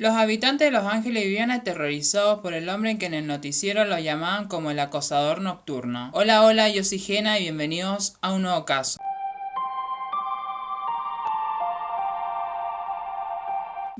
Los habitantes de Los Ángeles vivían aterrorizados por el hombre que en el noticiero lo llamaban como el acosador nocturno. Hola, hola, yo soy Gena y bienvenidos a un nuevo caso.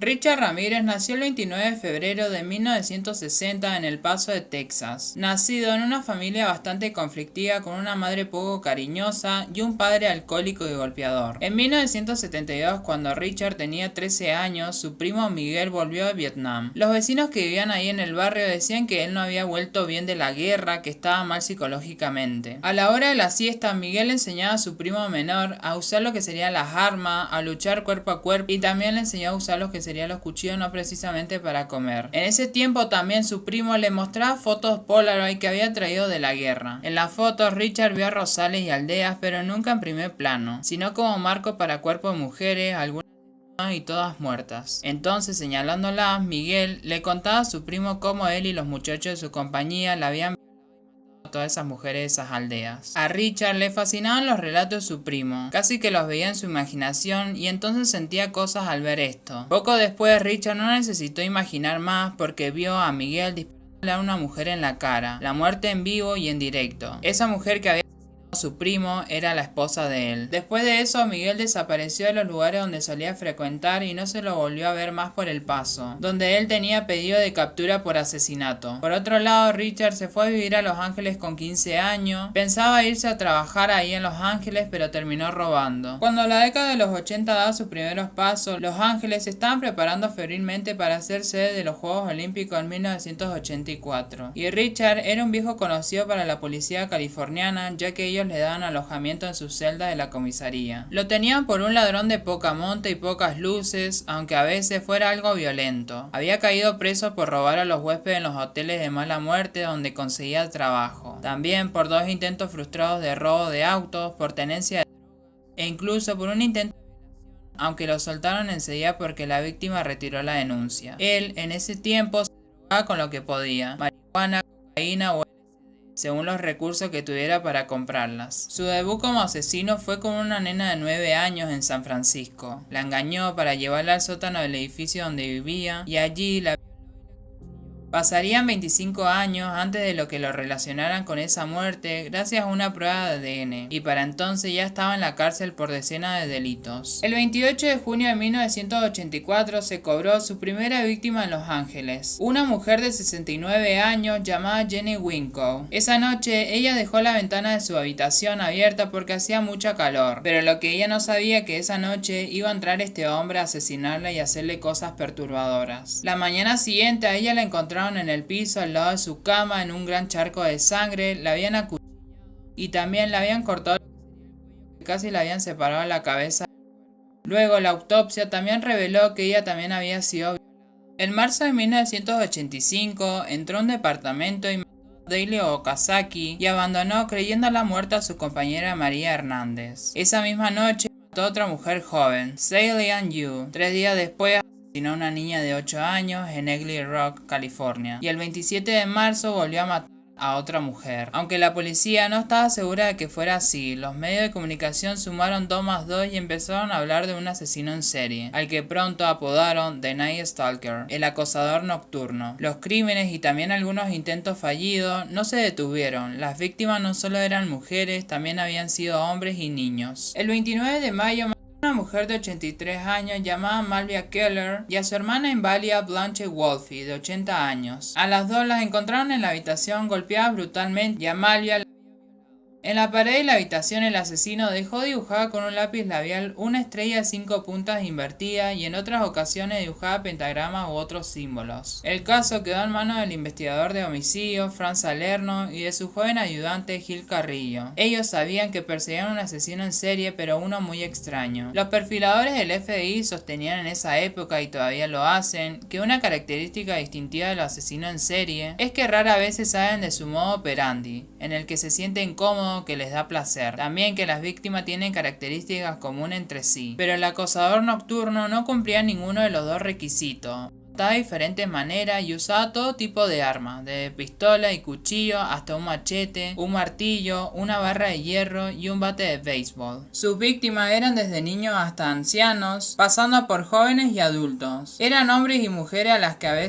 Richard Ramírez nació el 29 de febrero de 1960 en El Paso de Texas. Nacido en una familia bastante conflictiva con una madre poco cariñosa y un padre alcohólico y golpeador. En 1972, cuando Richard tenía 13 años, su primo Miguel volvió de Vietnam. Los vecinos que vivían ahí en el barrio decían que él no había vuelto bien de la guerra, que estaba mal psicológicamente. A la hora de la siesta, Miguel enseñaba a su primo menor a usar lo que serían las armas, a luchar cuerpo a cuerpo y también le enseñó a usar lo que serían los cuchillos no precisamente para comer. En ese tiempo también su primo le mostraba fotos Polaroid que había traído de la guerra. En las fotos Richard vio a Rosales y aldeas, pero nunca en primer plano, sino como marco para cuerpos de mujeres, algunas y todas muertas. Entonces, señalándolas, Miguel le contaba a su primo cómo él y los muchachos de su compañía la habían a todas esas mujeres de esas aldeas. A Richard le fascinaban los relatos de su primo, casi que los veía en su imaginación y entonces sentía cosas al ver esto. Poco después Richard no necesitó imaginar más porque vio a Miguel dispararle a una mujer en la cara, la muerte en vivo y en directo. Esa mujer que había su primo era la esposa de él. Después de eso, Miguel desapareció de los lugares donde solía frecuentar y no se lo volvió a ver más por El Paso, donde él tenía pedido de captura por asesinato. Por otro lado, Richard se fue a vivir a Los Ángeles con 15 años. Pensaba irse a trabajar ahí en Los Ángeles, pero terminó robando. Cuando la década de los 80 daba sus primeros pasos, Los Ángeles se estaban preparando febrilmente para ser sede de los Juegos Olímpicos en 1984. Y Richard era un viejo conocido para la policía californiana, ya que ellos le daban alojamiento en sus celdas de la comisaría. Lo tenían por un ladrón de poca monta y pocas luces, aunque a veces fuera algo violento. Había caído preso por robar a los huéspedes en los hoteles de mala muerte donde conseguía trabajo. También por 2 intentos frustrados de robo de autos, por tenencia de drogas e incluso por un intento de violación, aunque lo soltaron enseguida porque la víctima retiró la denuncia. Él, en ese tiempo, se drogaba con lo que podía: marihuana, cocaína o según los recursos que tuviera para comprarlas. Su debut como asesino fue con una nena de 9 años en San Francisco. La engañó para llevarla al sótano del edificio donde vivía y allí la pasarían 25 años antes de lo que lo relacionaran con esa muerte gracias a una prueba de ADN, y para entonces ya estaba en la cárcel por decenas de delitos. El 28 de junio de 1984 se cobró su primera víctima en Los Ángeles, una mujer de 69 años llamada Jenny Winkow. Esa noche ella dejó la ventana de su habitación abierta porque hacía mucha calor, pero lo que ella no sabía que esa noche iba a entrar este hombre a asesinarla y hacerle cosas perturbadoras. La mañana siguiente a ella la encontraron en el piso al lado de su cama en un gran charco de sangre, la habían acuchillado y también la habían cortado el cuello, que casi la habían separado la cabeza. Luego la autopsia también reveló que ella también había sido violada. En marzo de 1985 entró a un departamento y mató a Daily Okazaki y abandonó creyéndola muerta a su compañera María Hernández. Esa misma noche mató a otra mujer joven, Celine Yu. 3 días después asesinó a una niña de 8 años en Eagle Rock, California, y el 27 de marzo volvió a matar a otra mujer. Aunque la policía no estaba segura de que fuera así, los medios de comunicación sumaron 2 más 2 y empezaron a hablar de un asesino en serie, al que pronto apodaron The Night Stalker, el acosador nocturno. Los crímenes y también algunos intentos fallidos no se detuvieron. Las víctimas no solo eran mujeres, también habían sido hombres y niños. El 29 de mayo una mujer de 83 años llamada Malvia Keller y a su hermana inválida Blanche Wolfe de 80 años. A las dos las encontraron en la habitación golpeadas brutalmente y a Malvia la en la pared de la habitación el asesino dejó dibujada con un lápiz labial una estrella de 5 puntas invertida y en otras ocasiones dibujaba pentagramas u otros símbolos. El caso quedó en manos del investigador de homicidio Franz Salerno y de su joven ayudante Gil Carrillo. Ellos sabían que perseguían a un asesino en serie, pero uno muy extraño. Los perfiladores del FBI sostenían en esa época, y todavía lo hacen, que una característica distintiva de los asesinos en serie es que rara vez se saben de su modo operandi, en el que se sienten cómodos, que les da placer. También que las víctimas tienen características comunes entre sí. Pero el acosador nocturno no cumplía ninguno de los 2 requisitos. mataba de diferentes maneras y usaba todo tipo de armas, desde pistola y cuchillo hasta un machete, un martillo, una barra de hierro y un bate de béisbol. Sus víctimas eran desde niños hasta ancianos, pasando por jóvenes y adultos. Eran hombres y mujeres a las que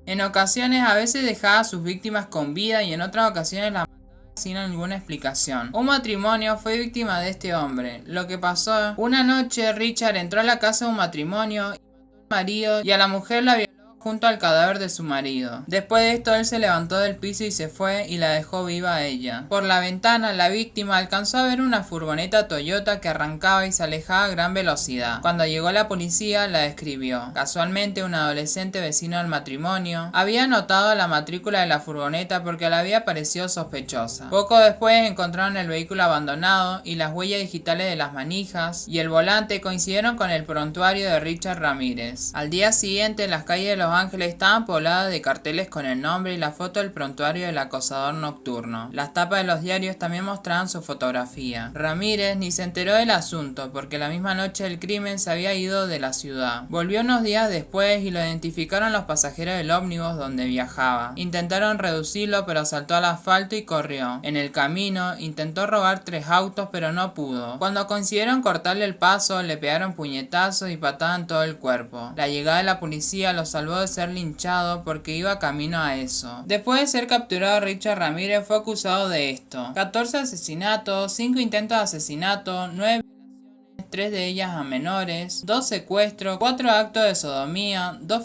en ocasiones a veces dejaba a sus víctimas con vida y en otras ocasiones las mataba sin ninguna explicación. Un matrimonio fue víctima de este hombre. Lo que pasó: una noche Richard entró a la casa de un matrimonio, marido, y a la mujer la violó junto al cadáver de su marido. Después de esto él se levantó del piso y se fue y la dejó viva a ella. Por la ventana la víctima alcanzó a ver una furgoneta Toyota que arrancaba y se alejaba a gran velocidad. Cuando llegó la policía la describió. Casualmente un adolescente vecino del matrimonio había notado la matrícula de la furgoneta porque le había parecido sospechosa. Poco después encontraron el vehículo abandonado y las huellas digitales de las manijas y el volante coincidieron con el prontuario de Richard Ramírez. Al día siguiente las calles de Los Ángeles estaban pobladas de carteles con el nombre y la foto del prontuario del acosador nocturno. Las tapas de los diarios también mostraban su fotografía. Ramírez ni se enteró del asunto porque la misma noche del crimen se había ido de la ciudad. Volvió unos días después y lo identificaron los pasajeros del ómnibus donde viajaba. Intentaron reducirlo pero saltó al asfalto y corrió. En el camino intentó robar 3 autos pero no pudo. Cuando consiguieron cortarle el paso le pegaron puñetazos y patadas en todo el cuerpo. La llegada de la policía lo salvó de ser linchado porque iba camino a eso. Después de ser capturado, Richard Ramírez fue acusado de esto: 14 asesinatos, 5 intentos de asesinato, 9 violaciones, 3 de ellas a menores, 2 secuestros, 4 actos de sodomía, 2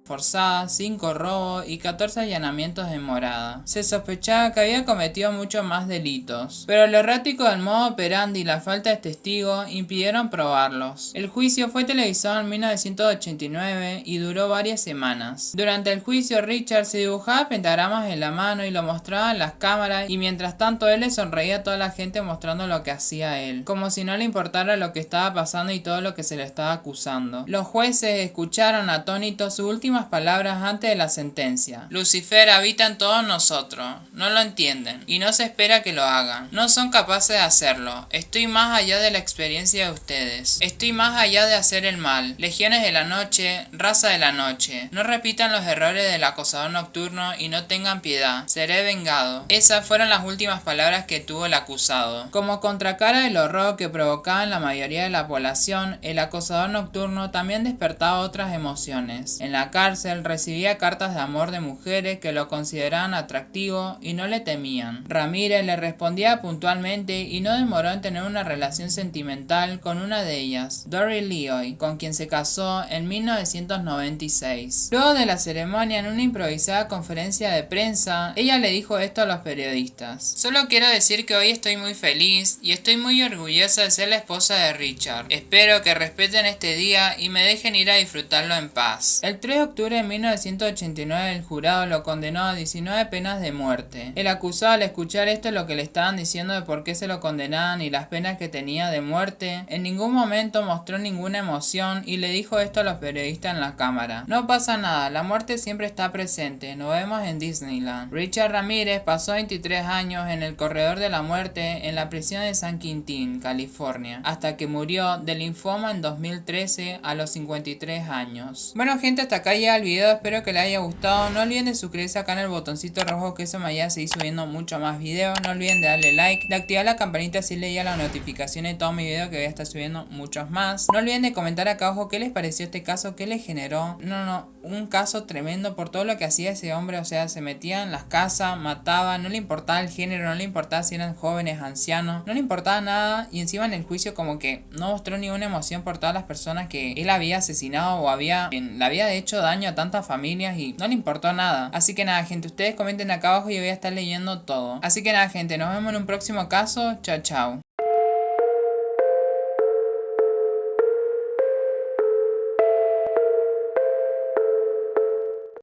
forzadas, 5 robos y 14 allanamientos de morada. Se sospechaba que había cometido muchos más delitos, pero lo errático del modo operandi y la falta de testigos impidieron probarlos. El juicio fue televisado en 1989 y duró varias semanas. Durante el juicio Richard se dibujaba pentagramas en la mano y lo mostraba en las cámaras, y mientras tanto él le sonreía a toda la gente mostrando lo que hacía él, como si no le importara lo que estaba pasando y todo lo que se le estaba acusando. Los jueces escucharon atónitos sus últimas palabras antes de la sentencia: Lucifer habita en todos nosotros. No lo entienden y no se espera que lo hagan. No son capaces de hacerlo. Estoy más allá de la experiencia de ustedes. Estoy más allá de hacer el mal. Legiones de la noche, raza de la noche. No repitan los errores del acosador nocturno y no tengan piedad. Seré vengado. Esas fueron las últimas palabras que tuvo el acusado. Como contracara del horror que provocaba en la mayoría de la población, el acosador nocturno también despertaba otras emociones. En la cárcel recibía cartas de amor de mujeres que lo consideraban atractivo y no le temían. Ramírez le respondía puntualmente y no demoró en tener una relación sentimental con una de ellas, Dory Leoy, con quien se casó en 1996. Luego de la ceremonia, en una improvisada conferencia de prensa, ella le dijo esto a los periodistas: Solo quiero decir que hoy estoy muy feliz y estoy muy orgullosa de ser la esposa de Richard. Espero que respeten este día y me dejen ir a disfrutarlo en paz. El 3 de octubre de 1989 el jurado lo condenó a 19 penas de muerte. El acusado, al escuchar esto, lo que le estaban diciendo de por qué se lo condenaban y las penas que tenía de muerte, en ningún momento mostró ninguna emoción y le dijo esto a los periodistas en la cámara: No pasa nada, la muerte siempre está presente, nos vemos en Disneyland. Richard Ramírez pasó 23 años en el corredor de la muerte en la prisión de San Quintín, California, hasta que murió de linfoma en 2013 a los 53 años. Bueno gente, hasta acá llega el video, espero que les haya gustado. No olviden de suscribirse acá en el botoncito rojo, que eso me ayuda a seguir subiendo mucho más videos. No olviden de darle like, de activar la campanita así le llega la notificación de todos mis videos, que voy a estar subiendo muchos más. No olviden de comentar acá abajo qué les pareció este caso, qué les generó. Un caso tremendo por todo lo que hacía ese hombre. O sea, se metía en las casas, mataba, no le importaba el género, no le importaba si eran jóvenes, ancianos, no le importaba nada, y encima en el juicio como que no mostró ninguna emoción por todas las personas que él había asesinado o le había hecho daño a tantas familias, y no le importó nada. Así que nada gente, ustedes comenten acá abajo y yo voy a estar leyendo todo. Así que nada gente, nos vemos en un próximo caso. Chao chao.